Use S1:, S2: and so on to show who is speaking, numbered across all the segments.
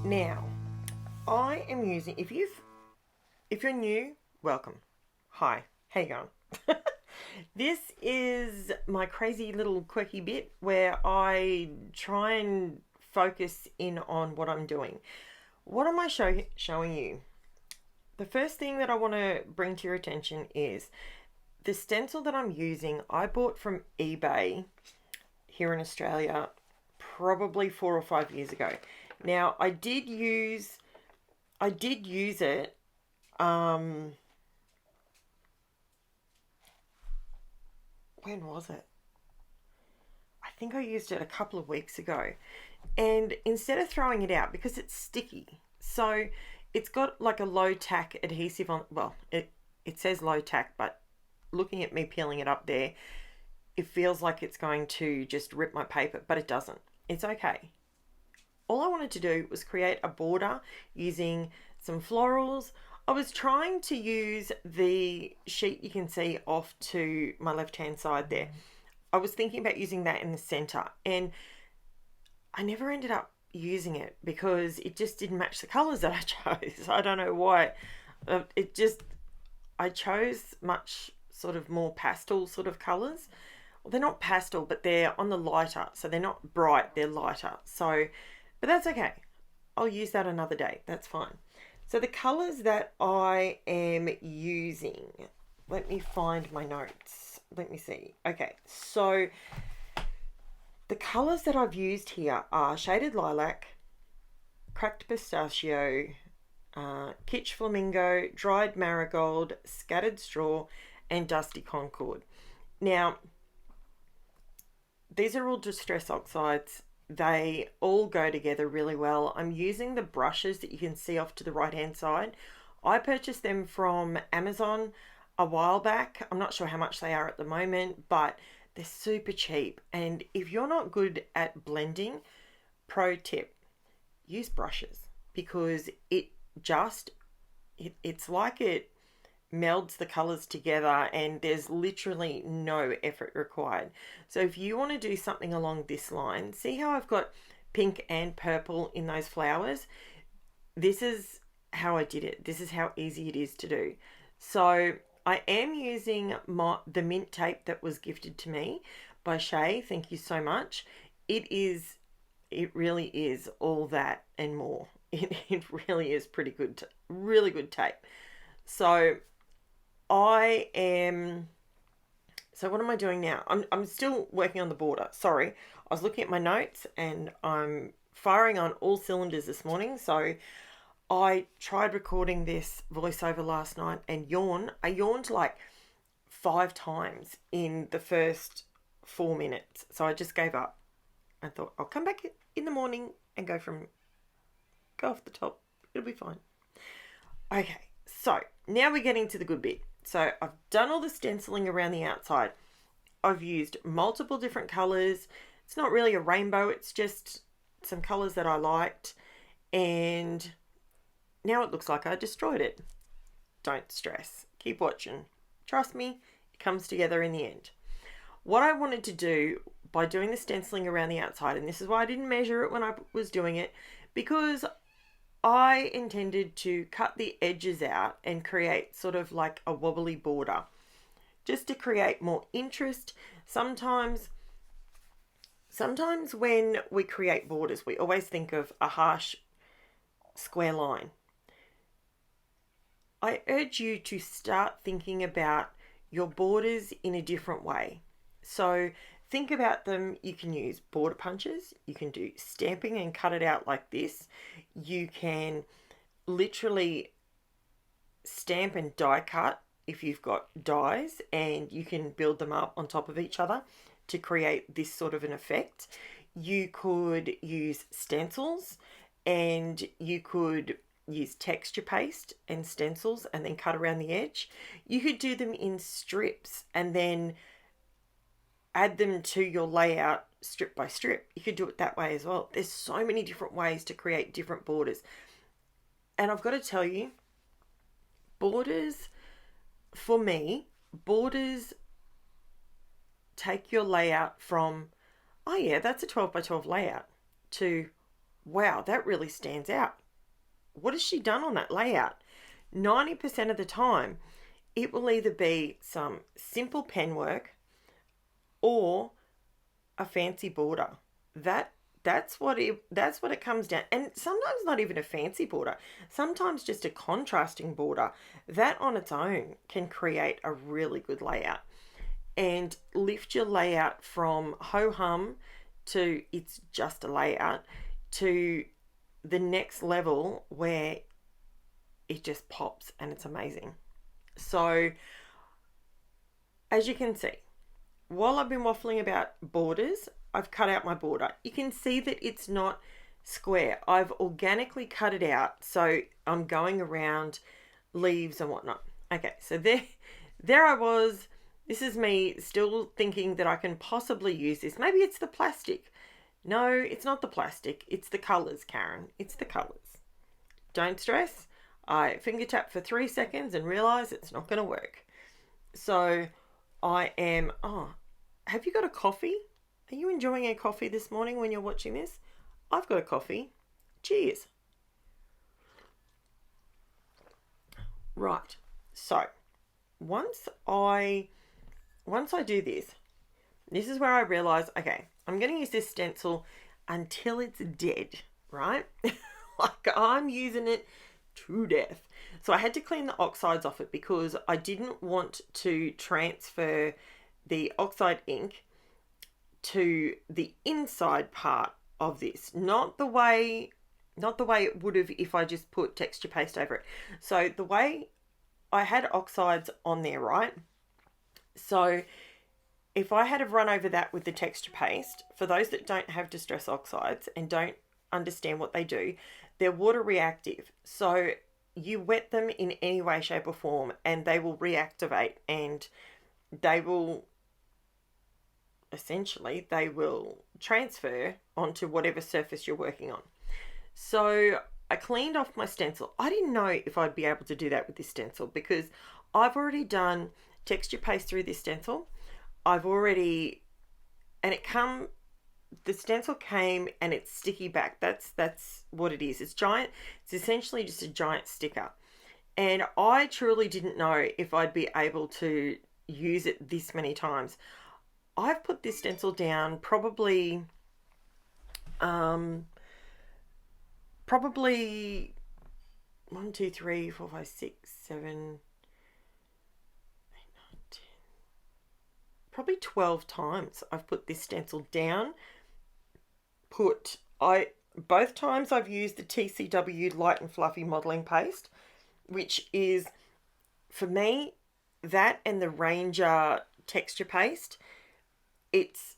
S1: Now, I am using, if you're new, welcome. Hi, how you going? This is my crazy little quirky bit where I try and focus in on what I'm doing. What am I showing you? The first thing that I want to bring to your attention is the stencil that I'm using. I bought from eBay here in Australia probably 4 or 5 years ago. Now, I did use it when was it? I think I used it a couple of weeks ago. And instead of throwing it out, because it's sticky, so it's got like a low tack adhesive on, well, it says low tack, but looking at me peeling it up there, it feels like it's going to just rip my paper, but it doesn't. It's okay. All I wanted to do was create a border using some florals. I was trying to use the sheet you can see off to my left hand side there. I was thinking about using that in the center, and I never ended up using it because it just didn't match the colors that I chose. I don't know why. I chose much sort of more pastel sort of colors. Well, they're not pastel, but they're on the lighter, so they're not bright, they're lighter. So, but that's okay. I'll use that another day. That's fine. So the colors that I am using, let me find my notes. Let me see. Okay, so the colors that I've used here are shaded lilac, cracked pistachio, KITSCH flamingo, dried marigold, scattered straw, and dusty concord. Now, these are all distress oxides. They all go together really well. I'm using the brushes that you can see off to the right hand side. I purchased them from Amazon a while back. I'm not sure how much they are at the moment, but they're super cheap. And if you're not good at blending, pro tip, use brushes, because it's like it melds the colors together and there's literally no effort required. So if you want to do something along this line, see how I've got pink and purple in those flowers? This is how I did it. This is how easy it is to do. So I am using the mint tape that was gifted to me by Shay. Thank you so much. It really is all that and more. It really is pretty good, really good tape. So what am I doing now? I'm still working on the border. Sorry, I was looking at my notes and I'm firing on all cylinders this morning. So I tried recording this voiceover last night and I yawned like 5 times in the first 4 minutes. So I just gave up. I thought I'll come back in the morning and go off the top. It'll be fine. Okay, so now we're getting to the good bit. So I've done all the stenciling around the outside. I've used multiple different colours. It's not really a rainbow, it's just some colours that I liked. And now it looks like I destroyed it. Don't stress. Keep watching. Trust me, it comes together in the end. What I wanted to do by doing the stenciling around the outside, and this is why I didn't measure it when I was doing it, because I intended to cut the edges out and create sort of like a wobbly border, just to create more interest. Sometimes when we create borders, we always think of a harsh square line. I urge you to start thinking about your borders in a different way. So think about them. You can use border punches. You can do stamping and cut it out like this. You can literally stamp and die cut if you've got dies, and you can build them up on top of each other to create this sort of an effect. You could use stencils, and you could use texture paste and stencils and then cut around the edge. You could do them in strips and then add them to your layout strip by strip. You could do it that way as well. There's so many different ways to create different borders. And I've got to tell you, borders, for me, borders take your layout from, oh yeah, that's a 12 by 12 layout, to wow, that really stands out. What has she done on that layout? 90% of the time, it will either be some simple pen work or a fancy border. That's what it comes down. And sometimes not even a fancy border. Sometimes just a contrasting border. That on its own can create a really good layout and lift your layout from ho-hum to it's just a layout to the next level where it just pops and it's amazing. So as you can see, while I've been waffling about borders, I've cut out my border. You can see that it's not square. I've organically cut it out, so I'm going around leaves and whatnot. Okay, so there I was. This is me still thinking that I can possibly use this. Maybe it's the plastic. No, it's not the plastic. It's the colours, Karen. It's the colours. Don't stress. I finger tap for 3 seconds and realise it's not going to work. So I am... Oh, have you got a coffee? Are you enjoying a coffee this morning when you're watching this? I've got a coffee. Cheers. Right. So once I do this is where I realise, okay, I'm going to use this stencil until it's dead, right? Like I'm using it to death. So I had to clean the oxides off it because I didn't want to transfer the oxide ink to the inside part of this, not the way it would have if I just put texture paste over it. So the way I had oxides on there, right? So if I had have run over that with the texture paste, for those that don't have distress oxides and don't understand what they do, they're water reactive. So you wet them in any way, shape or form and they will reactivate and they will transfer onto whatever surface you're working on. So I cleaned off my stencil. I didn't know if I'd be able to do that with this stencil because I've already done texture paste through this stencil. The stencil came and it's sticky back. That's what it is. It's giant. It's essentially just a giant sticker. And I truly didn't know if I'd be able to use it this many times. I've put this stencil down probably 1, 2, 3, 4, 5, 6, 7, 8, 9, 10. Probably 12 times I've put this stencil down. Both times I've used the TCW-LIGHT and Fluffy modelling paste, which is, for me, that and the Ranger texture paste, it's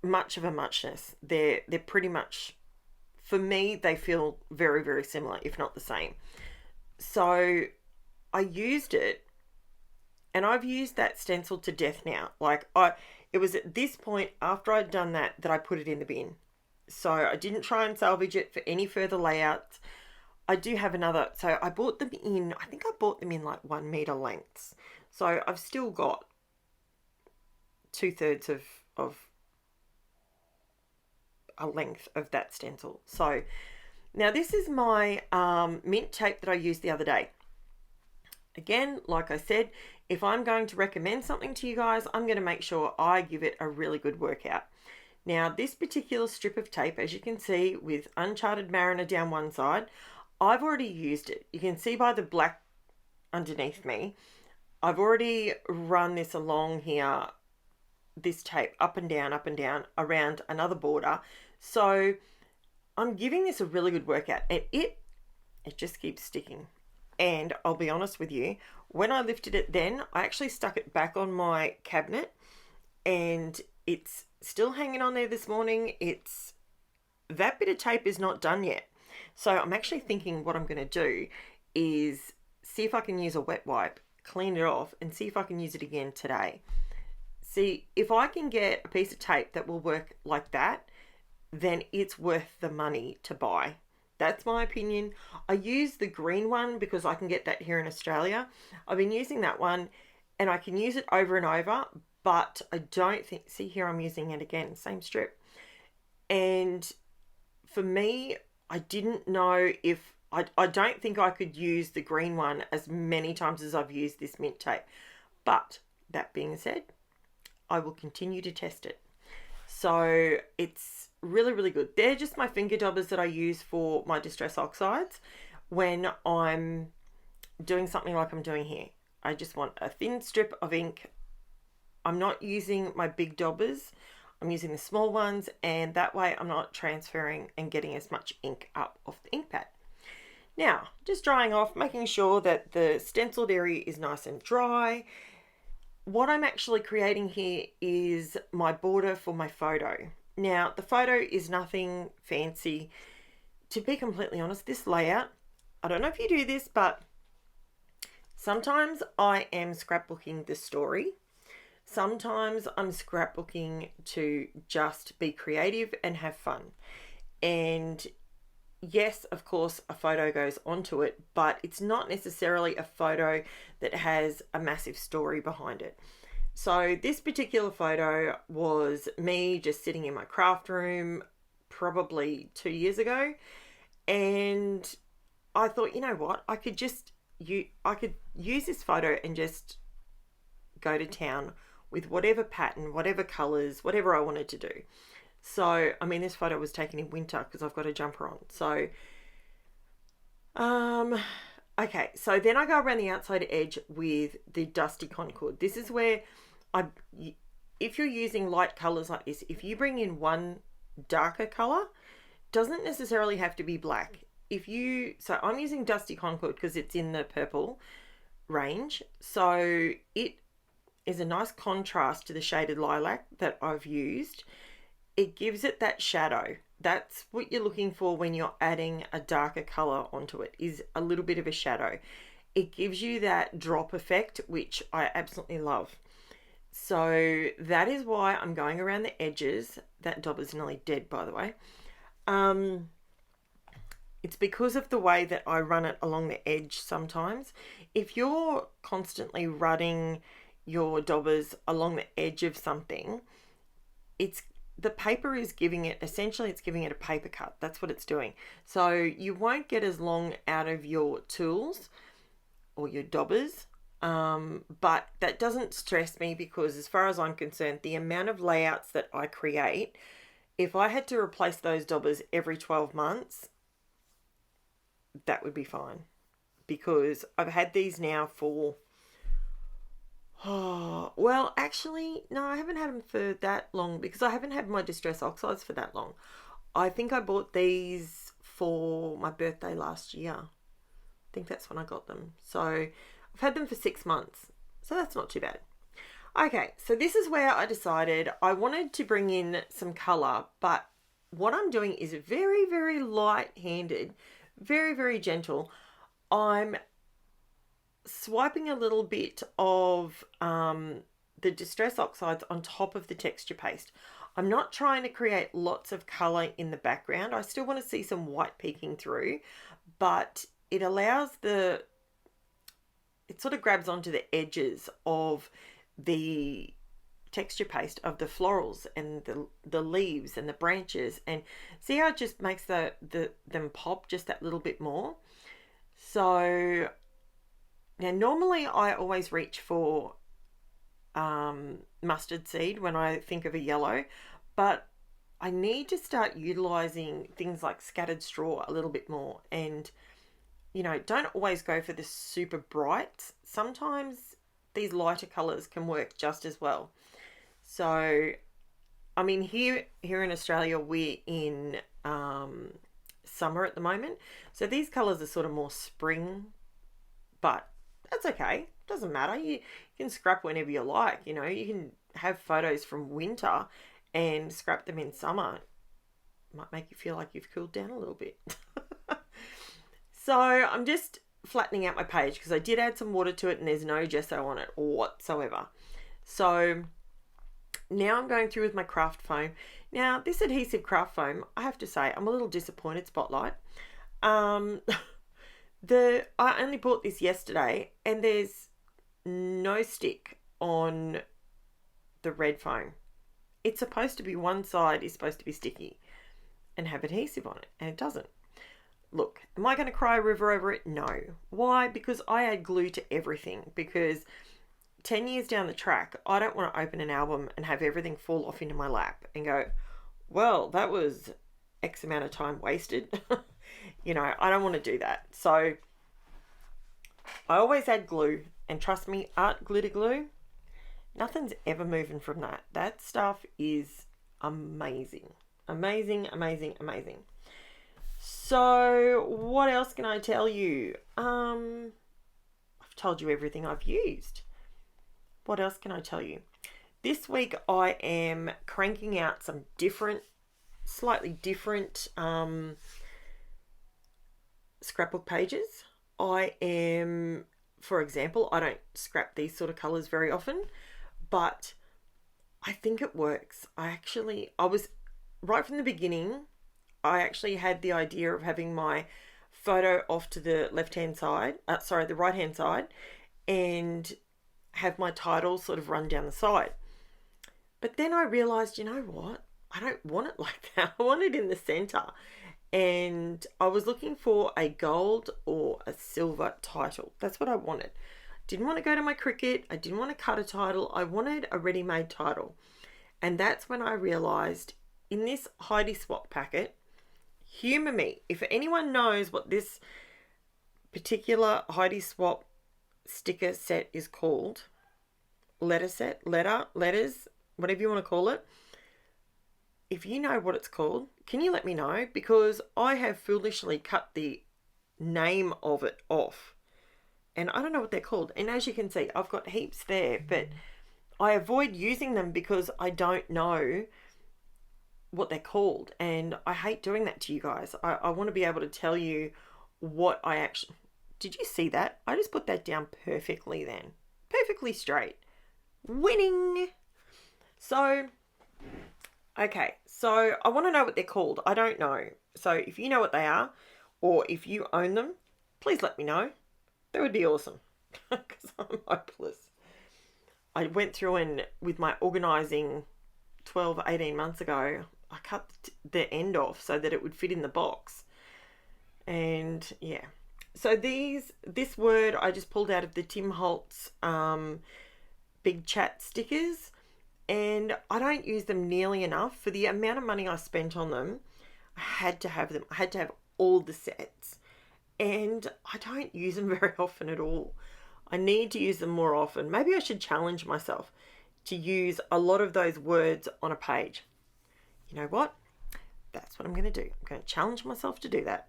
S1: much of a muchness. They're pretty much, for me, they feel very, very similar, if not the same. So I used it, and I've used that stencil to death now. It was at this point after I'd done that I put it in the bin. So I didn't try and salvage it for any further layouts. I do have another, so I bought them in, I think I bought them in like 1 meter lengths. So I've still got 2/3 of a length of that stencil. So now this is my mint tape that I used the other day. Again, like I said, if I'm going to recommend something to you guys, I'm going to make sure I give it a really good workout. Now, this particular strip of tape, as you can see, with Uncharted Mariner down one side, I've already used it. You can see by the black underneath me, I've already run this along here, this tape up and down around another border. So I'm giving this a really good workout, and it just keeps sticking. And I'll be honest with you, when I lifted it then, I actually stuck it back on my cabinet and it's still hanging on there this morning. That bit of tape is not done yet. So I'm actually thinking what I'm going to do is see if I can use a wet wipe, clean it off, and see if I can use it again today. See, if I can get a piece of tape that will work like that, then it's worth the money to buy. That's my opinion. I use the green one because I can get that here in Australia. I've been using that one and I can use it over and over, but I don't think, see here I'm using it again, same strip. And for me, I didn't know if, I don't think I could use the green one as many times as I've used this mint tape. But that being said, I will continue to test it. So it's really, really good. They're just my finger daubers that I use for my distress oxides when I'm doing something like I'm doing here. I just want a thin strip of ink. I'm not using my big daubers. I'm using the small ones, and that way I'm not transferring and getting as much ink up off the ink pad. Now, just drying off, making sure that the stenciled area is nice and dry. What I'm actually creating here is my border for my photo. Now, the photo is nothing fancy. To be completely honest, this layout, I don't know if you do this, but sometimes I am scrapbooking the story. Sometimes I'm scrapbooking to just be creative and have fun. And yes, of course, a photo goes onto it, but it's not necessarily a photo that has a massive story behind it. So this particular photo was me just sitting in my craft room probably 2 years ago, and I thought, you know what, I could use this photo and just go to town with whatever pattern, whatever colors, whatever I wanted to do. So, I mean, this photo was taken in winter because I've got a jumper on. So, okay. So then I go around the outside edge with the dusty Concord. This is where if you're using light colors like this, if you bring in one darker color, doesn't necessarily have to be black. So I'm using dusty Concord because it's in the purple range. So it is a nice contrast to the shaded lilac that I've used. It gives it that shadow. That's what you're looking for when you're adding a darker color onto it, is a little bit of a shadow. It gives you that drop effect, which I absolutely love. So that is why I'm going around the edges. That dauber's nearly dead, by the way. It's because of the way that I run it along the edge sometimes. If you're constantly running your daubers along the edge of something, the paper is giving it, essentially it's giving it a paper cut. That's what it's doing. So you won't get as long out of your tools or your daubers, but that doesn't stress me because as far as I'm concerned, the amount of layouts that I create, if I had to replace those daubers every 12 months, that would be fine, because I've had these now for, well, actually, no, I haven't had them for that long because I haven't had my distress oxides for that long. I think I bought these for my birthday last year. I think that's when I got them. So I've had them for 6 months. So that's not too bad. Okay, so this is where I decided I wanted to bring in some colour, but what I'm doing is very, very light-handed, very, very gentle. I'm swiping a little bit of the distress oxides on top of the texture paste. I'm not trying to create lots of colour in the background. I still want to see some white peeking through, but it allows it sort of grabs onto the edges of the texture paste of the florals and the leaves and the branches, and see how it just makes them pop just that little bit more. So now normally I always reach for mustard seed when I think of a yellow, but I need to start utilizing things like scattered straw a little bit more, and don't always go for the super bright. Sometimes these lighter colors can work just as well. So, I mean, here in Australia, we're in summer at the moment. So these colors are sort of more spring, but that's okay. Doesn't matter. You can scrap whenever you like. You can have photos from winter and scrap them in summer. Might make you feel like you've cooled down a little bit. So I'm just flattening out my page because I did add some water to it and there's no gesso on it whatsoever. So now I'm going through with my craft foam. Now this adhesive craft foam, I have to say, I'm a little disappointed, Spotlight. I only bought this yesterday and there's no stick on the red foam. It's supposed to be, one side is supposed to be sticky. and have adhesive on it, and it doesn't. Look, am I going to cry a river over it? No. Why? Because I add glue to everything. Because 10 years down the track, I don't want to open an album and have everything fall off into my lap and go, well, that was X amount of time wasted. You know, I don't want to do that. So I always add glue, and trust me, art glitter glue, nothing's ever moving from that. That stuff is amazing. Amazing, amazing, amazing. So what else can I tell you? I've told you everything I've used. What else can I tell you? This week I am cranking out some slightly different scrapbook pages. I am, for example, I don't scrap these sort of colours very often, but I think it works. I was, right from the beginning, I actually had the idea of having my photo off to the left-hand side, the right-hand side, and have my title sort of run down the side. But then I realised, you know what? I don't want it like that. I want it in the centre. And I was looking for a gold or a silver title. That's what I wanted. Didn't want to go to my Cricut. I didn't want to cut a title. I wanted a ready-made title. And that's when I realised in this HEIDI SWAPP packet, humour me, if anyone knows what this particular HEIDI SWAPP sticker set is called, letters, whatever you want to call it, if you know what it's called, can you let me know? Because I have foolishly cut the name of it off and I don't know what they're called. And as you can see, I've got heaps there, but I avoid using them because I don't know what they're called, and I hate doing that to you guys. I want to be able to tell you what I actually... Did you see that? I just put that down perfectly then. Perfectly straight. Winning! So, okay. So, I want to know what they're called. I don't know. So, if you know what they are, or if you own them, please let me know. That would be awesome. Because I'm hopeless. I went through and, with my organising 12, 18 months ago, I cut the end off so that it would fit in the box. And yeah. So this word I just pulled out of the Tim Holtz Big Chat stickers, and I don't use them nearly enough. For the amount of money I spent on them, I had to have them. I had to have all the sets. And I don't use them very often at all. I need to use them more often. Maybe I should challenge myself to use a lot of those words on a page. You know what? That's what I'm going to do. I'm going to challenge myself to do that.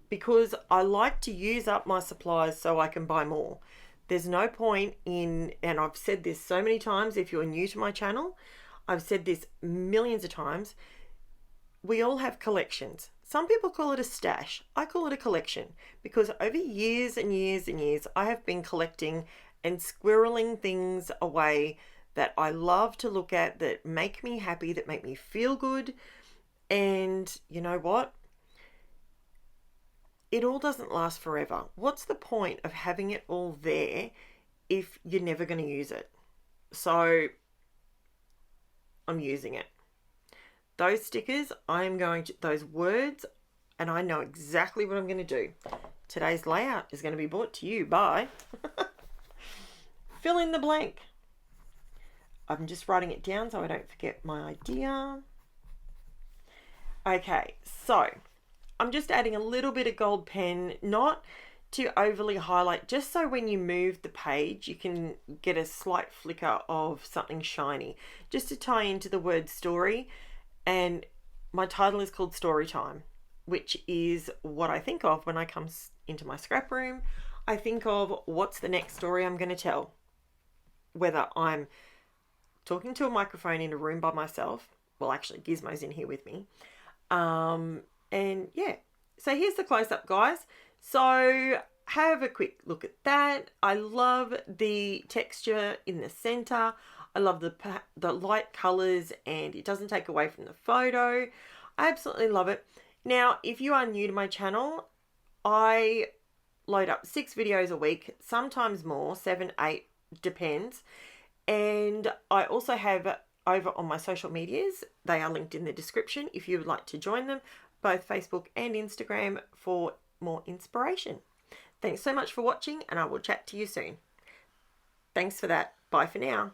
S1: Because I like to use up my supplies so I can buy more. There's no point in, and I've said this so many times, if you're new to my channel, I've said this millions of times, we all have collections. Some people call it a stash. I call it a collection because over years and years and years, I have been collecting and squirreling things away that I love to look at, that make me happy, that make me feel good. And you know what? It all doesn't last forever. What's the point of having it all there if you're never going to use it? So I'm using it. Those stickers, those words, and I know exactly what I'm going to do. Today's layout is going to be brought to you by fill in the blank. I'm just writing it down so I don't forget my idea. Okay, so I'm just adding a little bit of gold pen, not to overly highlight, just so when you move the page, you can get a slight flicker of something shiny, just to tie into the word story. And my title is called Story Time, which is what I think of when I come into my scrap room. I think of what's the next story I'm going to tell. Whether I'm talking to a microphone in a room by myself, well, actually Gizmo's in here with me. And yeah, so here's the close-up, guys. So have a quick look at that. I love the texture in the center. I love the light colors, and it doesn't take away from the photo. I absolutely love it. Now, if you are new to my channel, I load up 6 videos a week, sometimes more, 7, 8, depends. And I also have over on my social medias. They are linked in the description if you would like to join them, both Facebook and Instagram, for more inspiration. Thanks so much for watching, and I will chat to you soon. Thanks for that. Bye for now.